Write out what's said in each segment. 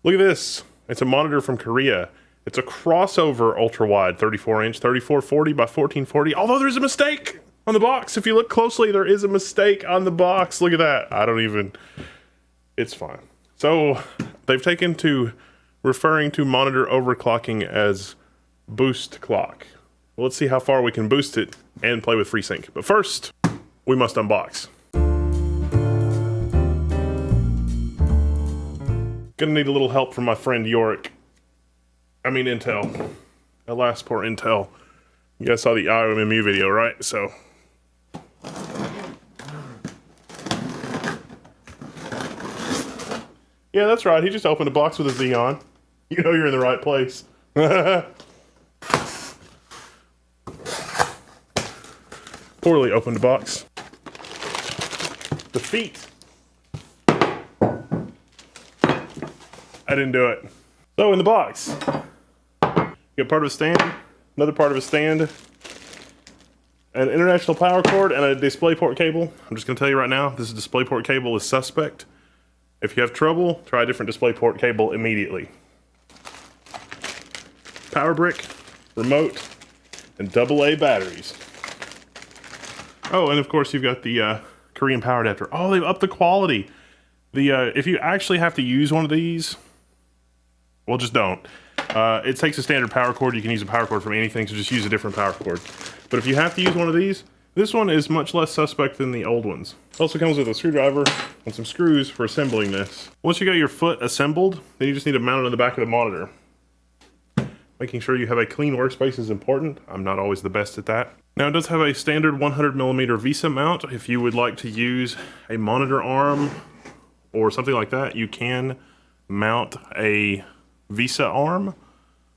Look at this. It's a monitor from Korea. It's a crossover ultra wide 34-inch, 3440 by 1440. Although there's a mistake on the box. If you look closely, there is a mistake on the box. Look at that. It's fine. So they've taken to referring to monitor overclocking as boost clock. Well, let's see how far we can boost it and play with FreeSync. But first, we must unbox. Gonna need a little help from my friend Intel. Alas, poor Intel. You guys saw the IOMMU video, right? So. Yeah, that's right. He just opened a box with a Z on. You know you're in the right place. Poorly opened box. The feet. I didn't do it. So in the box, you get part of a stand, another part of a stand, an international power cord, and a DisplayPort cable. I'm just gonna tell you right now, this DisplayPort cable is suspect. If you have trouble, try a different DisplayPort cable immediately. Power brick, remote, and AA batteries. Oh, and of course you've got the Korean power adapter. Oh, they've upped the quality. If you actually have to use one of these, well, just don't. It takes a standard power cord. You can use a power cord from anything, so just use a different power cord. But if you have to use one of these, this one is much less suspect than the old ones. It also comes with a screwdriver and some screws for assembling this. Once you got your foot assembled, then you just need to mount it on the back of the monitor. Making sure you have a clean workspace is important. I'm not always the best at that. Now it does have a standard 100mm VESA mount. If you would like to use a monitor arm or something like that, you can mount a VESA arm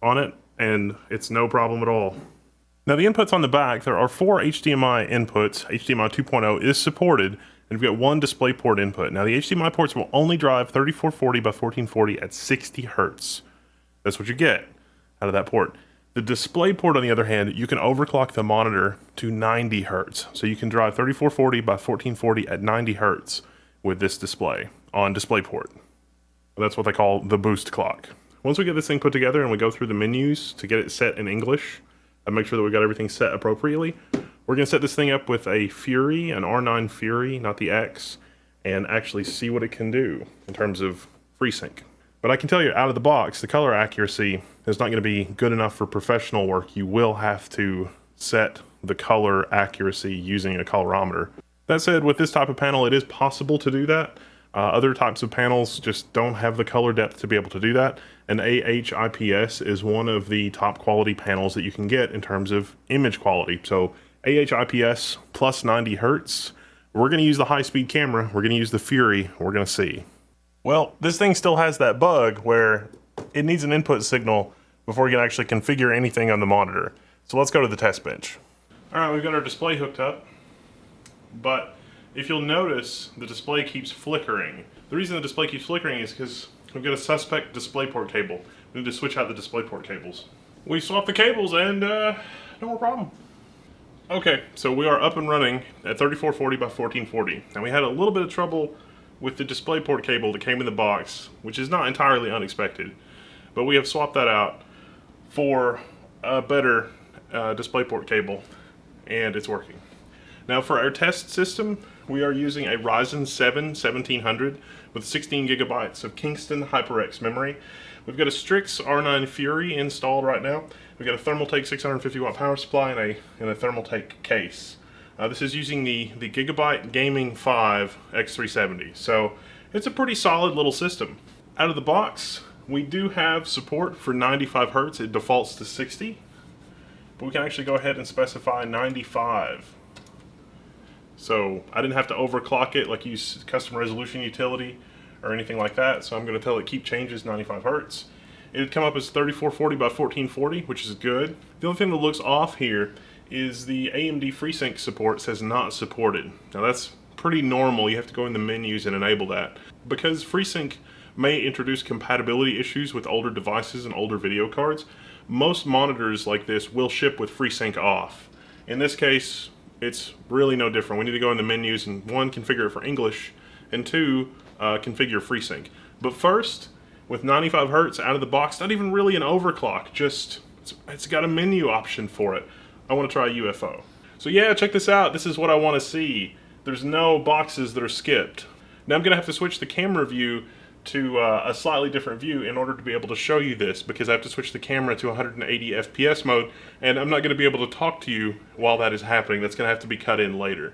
on it, and it's no problem at all. Now the inputs on the back, there are 4 HDMI inputs. HDMI 2.0 is supported, and you've got 1 DisplayPort input. Now the HDMI ports will only drive 3440 by 1440 at 60 Hertz. That's what you get out of that port. The DisplayPort, on the other hand, you can overclock the monitor to 90 Hertz. So you can drive 3440 by 1440 at 90 Hertz with this display on DisplayPort. That's what they call the boost clock. Once we get this thing put together and we go through the menus to get it set in English and make sure that we got everything set appropriately, we're gonna set this thing up with a Fury, an R9 Fury, not the X, and actually see what it can do in terms of FreeSync. But I can tell you out of the box, the color accuracy is not gonna be good enough for professional work. You will have to set the color accuracy using a colorimeter. That said, with this type of panel, it is possible to do that. Other types of panels just don't have the color depth to be able to do that. And AH-IPS is one of the top quality panels that you can get in terms of image quality. So AH-IPS plus 90 Hertz. We're gonna use the high-speed camera. We're gonna use the Fury. We're gonna see. Well, this thing still has that bug where it needs an input signal before you can actually configure anything on the monitor. So let's go to the test bench. All right, we've got our display hooked up, but if you'll notice, the display keeps flickering. The reason the display keeps flickering is because we've got a suspect DisplayPort cable. We need to switch out the DisplayPort cables. We swapped the cables and no more problem. Okay, so we are up and running at 3440 by 1440. Now we had a little bit of trouble with the DisplayPort cable that came in the box, which is not entirely unexpected, but we have swapped that out for a better DisplayPort cable, and it's working. Now for our test system, we are using a Ryzen 7 1700 with 16 gigabytes of Kingston HyperX memory. We've got a Strix R9 Fury installed right now. We've got a Thermaltake 650 watt power supply and a Thermaltake case. This is using the Gigabyte Gaming 5 X370. So it's a pretty solid little system. Out of the box, we do have support for 95 Hertz. It defaults to 60, but we can actually go ahead and specify 95. So I didn't have to overclock it like use custom resolution utility or anything like that. So I'm going to tell it keep changes 95 Hertz. It would come up as 3440 by 1440, which is good. The only thing that looks off here is the AMD Freesync support says not supported. Now that's pretty normal. You have to go in the menus and enable that. Because FreeSync may introduce compatibility issues with older devices and older video cards, most monitors like this will ship with FreeSync off. In this case, it's really no different. We need to go in the menus and 1, configure it for English, and 2, configure FreeSync. But first, with 95 hertz out of the box. Not even really an overclock, just it's got a menu option for it. I want to try UFO. So yeah, check this out. This is what I want to see. There's no boxes that are skipped. Now I'm gonna have to switch the camera view to a slightly different view in order to be able to show you this, because I have to switch the camera to 180 FPS mode, and I'm not going to be able to talk to you while that is happening. That's going to have to be cut in later.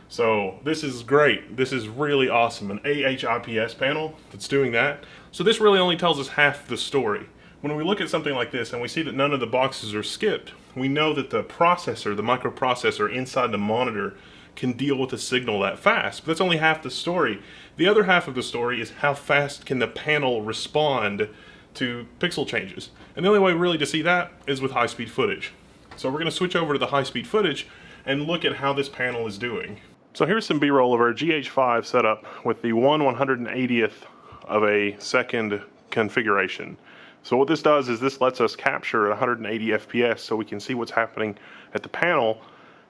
So this is great. This is really awesome. An AH-IPS panel that's doing that. So this really only tells us half the story. When we look at something like this and we see that none of the boxes are skipped, we know that the processor, the microprocessor inside the monitor, can deal with a signal that fast. But that's only half the story. The other half of the story is how fast can the panel respond to pixel changes. And the only way really to see that is with high-speed footage. So we're going to switch over to the high-speed footage and look at how this panel is doing. So here's some B-roll of our GH5 setup with the 1/180th of a second configuration. So what this does is this lets us capture 180 FPS so we can see what's happening at the panel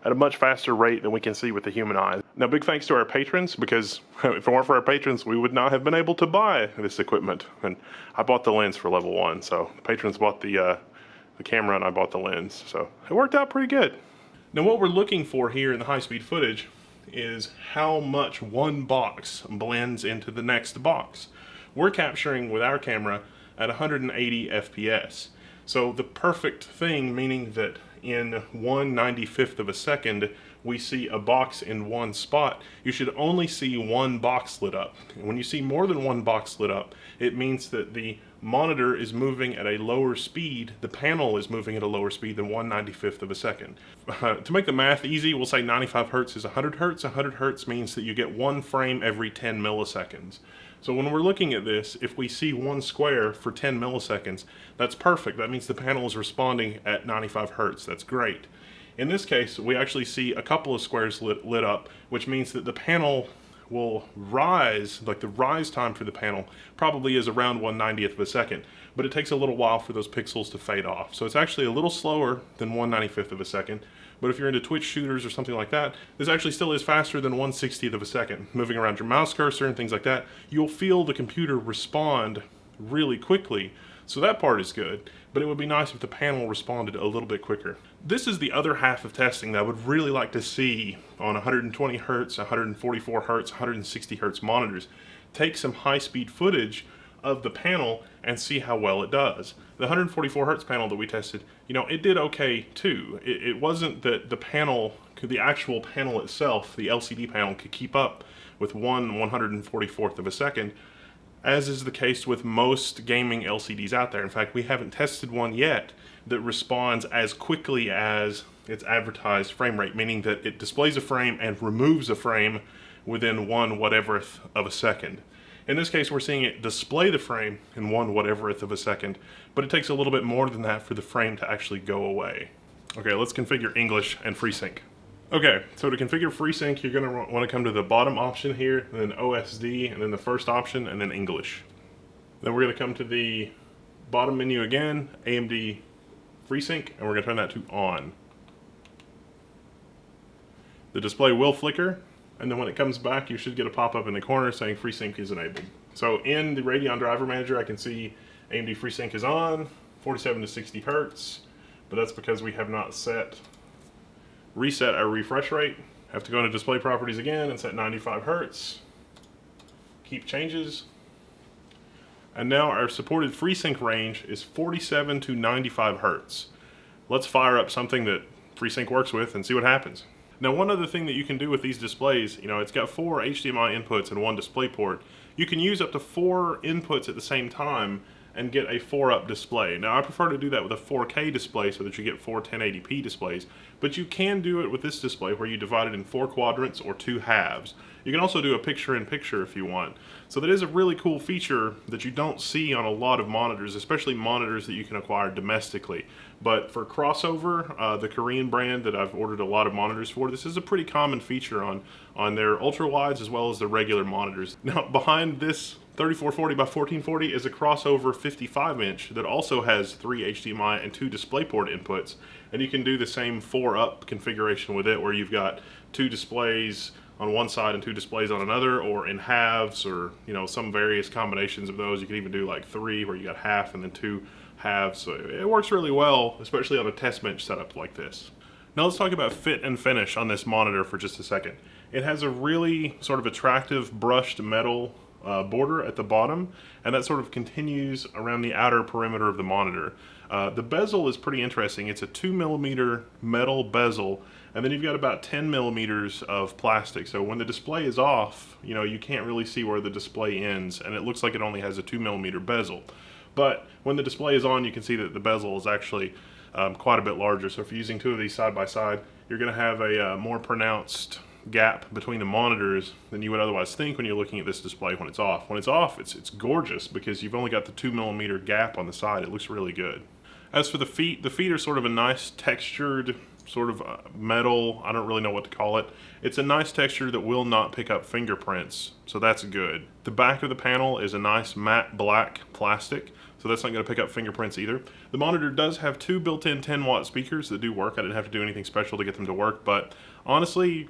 at a much faster rate than we can see with the human eye. Now, big thanks to our patrons, because if it weren't for our patrons, we would not have been able to buy this equipment. And I bought the lens for level 1, so the patrons bought the camera and I bought the lens. So it worked out pretty good. Now, what we're looking for here in the high-speed footage is how much one box blends into the next box. We're capturing with our camera at 180 FPS. So the perfect thing, meaning that in 1/95th of a second, we see a box in one spot. You should only see one box lit up. And when you see more than one box lit up, it means that the monitor is moving at a lower speed, the panel is moving at a lower speed than 1/95th of a second. To make the math easy, we'll say 95 hertz is 100 hertz. 100 hertz means that you get one frame every 10 milliseconds. So when we're looking at this, if we see one square for 10 milliseconds, that's perfect. That means the panel is responding at 95 hertz. That's great. In this case, we actually see a couple of squares lit up, which means that the panel will rise, like the rise time for the panel probably is around 1/90th of a second, but it takes a little while for those pixels to fade off. So it's actually a little slower than 1/95th of a second, but if you're into Twitch shooters or something like that, this actually still is faster than 1/60th of a second. Moving around your mouse cursor and things like that, you'll feel the computer respond really quickly. So that part is good, but it would be nice if the panel responded a little bit quicker. This is the other half of testing that I would really like to see on 120 hertz, 144 hertz, 160 hertz monitors. Take some high-speed footage of the panel and see how well it does. The 144 hertz panel that we tested, you know, it did okay too. It wasn't that the panel, the actual panel itself, the LCD panel, could keep up with 1/144th of a second, as is the case with most gaming LCDs out there. In fact, we haven't tested one yet that responds as quickly as its advertised frame rate, meaning that it displays a frame and removes a frame within 1/whateverth of a second. In this case, we're seeing it display the frame in 1/whateverth of a second, but it takes a little bit more than that for the frame to actually go away. Okay, let's configure English and FreeSync. Okay, so to configure FreeSync, you're going to want to come to the bottom option here, and then OSD, and then the first option, and then English. Then we're going to come to the bottom menu again, AMD Freesync, and we're going to turn that to on. The display will flicker, and then when it comes back, you should get a pop-up in the corner saying FreeSync is enabled. So in the Radeon Driver Manager, I can see AMD FreeSync is on, 47 to 60 hertz, but that's because we have not reset our refresh rate. Have to go into display properties again and set 95 hertz. Keep changes. And now our supported FreeSync range is 47 to 95 hertz. Let's fire up something that FreeSync works with and see what happens. Now, one other thing that you can do with these displays, you know, it's got 4 HDMI inputs and 1 display port. You can use up to 4 inputs at the same time and get a 4-up display. Now, I prefer to do that with a 4K display so that you get 4 1080p displays, but you can do it with this display where you divide it in 4 quadrants or 2 halves. You can also do a picture-in-picture if you want. So that is a really cool feature that you don't see on a lot of monitors, especially monitors that you can acquire domestically. But for Crossover, the Korean brand that I've ordered a lot of monitors for, this is a pretty common feature on their ultra-wides as well as the regular monitors. Now, behind this 3440 by 1440 is a Crossover 55-inch that also has 3 HDMI and 2 DisplayPort inputs, and you can do the same 4-up configuration with it where you've got 2 displays, on one side and 2 displays on another, or in halves, or some various combinations of those. You can even do like 3 where you got half and then 2 halves. So it works really well, especially on a test bench setup like this. Now let's talk about fit and finish on this monitor for just a second. It has a really sort of attractive brushed metal border at the bottom, and that sort of continues around the outer perimeter of the monitor. The bezel is pretty interesting. It's a 2mm metal bezel, and then you've got about 10mm of plastic. So when the display is off, you can't really see where the display ends, and it looks like it only has a 2mm bezel. But when the display is on, you can see that the bezel is actually quite a bit larger. So if you're using 2 of these side by side, you're going to have a more pronounced gap between the monitors than you would otherwise think when you're looking at this display when it's off. When it's off, it's gorgeous because you've only got the 2mm gap on the side. It looks really good. As for the feet are sort of a nice textured sort of metal. I don't really know what to call it. It's a nice texture that will not pick up fingerprints, so that's good. The back of the panel is a nice matte black plastic, so that's not going to pick up fingerprints either. The monitor does have 2 built-in 10-watt speakers that do work. I didn't have to do anything special to get them to work, but honestly,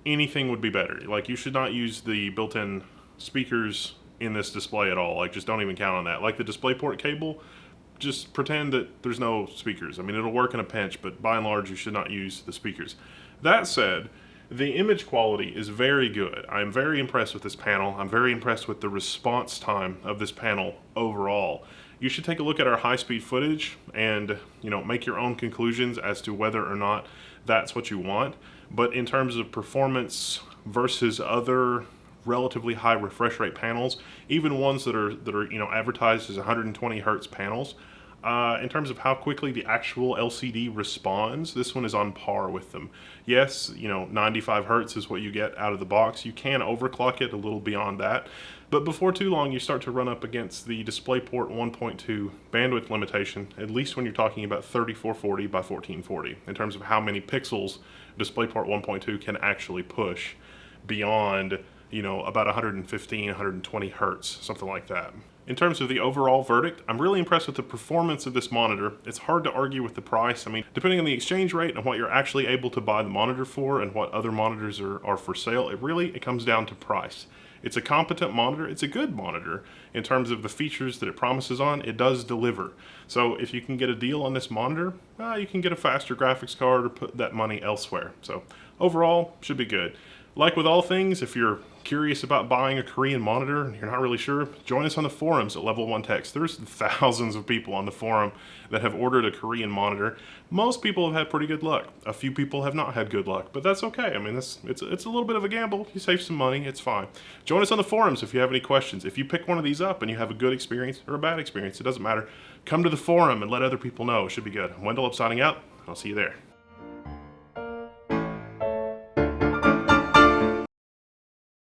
anything would be better. Like, you should not use the built-in speakers in this display at all. Like, just don't even count on that. Like the DisplayPort cable, just pretend that there's no speakers. I mean, it'll work in a pinch, but by and large, you should not use the speakers. That said, the image quality is very good. I'm very impressed with this panel. I'm very impressed with the response time of this panel overall. You should take a look at our high-speed footage and, make your own conclusions as to whether or not that's what you want. But in terms of performance versus other relatively high refresh rate panels, even ones that are advertised as 120 hertz panels, in terms of how quickly the actual LCD responds, this one is on par with them. Yes, 95 hertz is what you get out of the box. You can overclock it a little beyond that, but before too long you start to run up against the DisplayPort 1.2 bandwidth limitation, at least when you're talking about 3440 by 1440, in terms of how many pixels DisplayPort 1.2 can actually push beyond about 115, 120 hertz, something like that. In terms of the overall verdict, I'm really impressed with the performance of this monitor. It's hard to argue with the price. I mean, depending on the exchange rate and what you're actually able to buy the monitor for and what other monitors are for sale, it comes down to price. It's a competent monitor. It's a good monitor in terms of the features that it promises on. It does deliver. So if you can get a deal on this monitor, you can get a faster graphics card or put that money elsewhere. So overall, should be good. Like with all things, if you're curious about buying a Korean monitor and you're not really sure, join us on the forums at Level 1 Techs. There's thousands of people on the forum that have ordered a Korean monitor. Most people have had pretty good luck. A few people have not had good luck, but that's okay. I mean, it's a little bit of a gamble. You save some money, it's fine. Join us on the forums if you have any questions. If you pick one of these up and you have a good experience or a bad experience, it doesn't matter. Come to the forum and let other people know. It should be good. Wendell up signing out. I'll see you there.